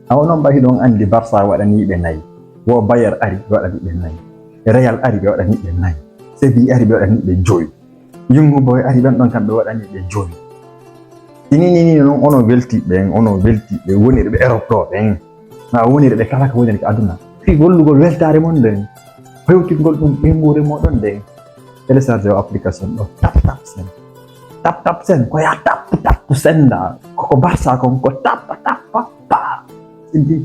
non bahi ɗon andi Barça waɗani ɓe 4, wo Bayer ari ɓe waɗani ɓe 4, Real ari ɓe waɗani ɓe 4, Sevilla ari ɓe waɗani ɓe 5, Young Boys ari ɓen ɗon kamɓe waɗani ɓe 5. Ini non ono welti ɓen, ono welti ɓe wonirɓe Europe ɗo ɓen, na wonirɓe kala ko woni ko aduna. Fi gollugol weltare mon nden, hewtingol ɗum ɓengure moɗon nden. Télécharge application ɗo tap sen ko ya tap senda koko Barça kon ko tap pa sindi.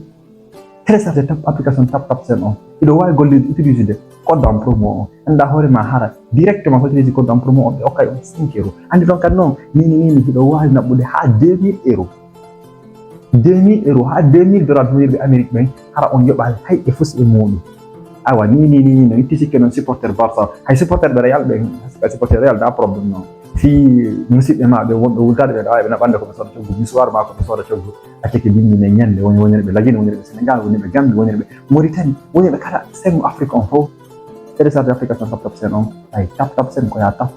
Télécharge application tap sen on iɗo wawi gollide utiliser code en promo on anda hoore ma hara directement utiliser code en promo on ɓe hokkay on 5 euros. Andi ɗon kadi noon nini hiɗo wawi naɓɓude ha 2000 euros, 2000 euros ha 2000 dollars wonirɓe Amérique ɓen hara on yoɓa hay e fusi e muɗum. Awa ni no itti sikke noon supporter Barça hay supporter ɓe Real ɓen supporter Real da probléme noon fi musidɓe maɓe wonɓe wultade ɓe ɗawa ɓe naɓande koɓe soda coggu misuwar ma koɓe soda coggu acceke limmine ñande wonirɓe Lagine, wonirɓe Sénégal, wonirɓe Gambie, wonirɓe Mauritanie, wonirɓe kala sengo Afrique on fof. Télécharge application tap sen on ay tap sen ko ya tap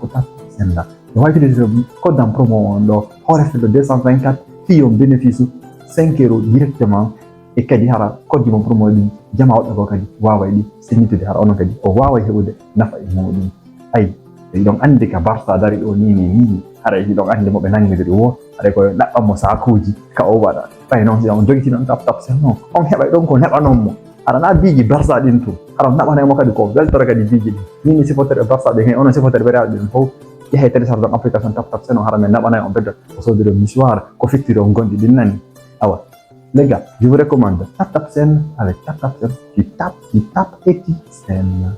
senda no wawi utiliser code en promo on ɗo hoore feddo 224 fi on bénéfice 5 euros directement e kadi hara code mon promo ɗi jama woɗɗo ko kadi wawa ɗi signitude hara onon kadi o wawa heɓude nafa e muɗum. Ay ɗon andi ka Barça dari ɗo ni hara ɗon andi moɓe nangidiri wo haɗa ko ɗaɓɓanmo sakuji ka o waɗa ɓay noon si on joguiti noon tap sen noon on heɓay ɗon ko neɓanonmo hara na biji Barça ɗin to hara on naɓanaymo kadi ko weltore kadi biji ɗin nini supporter e Barça ɓe hen onon supporter ɓe Real ɓen fof yahay télécharge ɗon application tap sen on hara men naɓanay on bedda o sodiri o misuwar ko fittiri on gonɗi ɗin nani. Awa les gars, je vous recommande tap sen avec tap sen, tu tapes et tu scènes.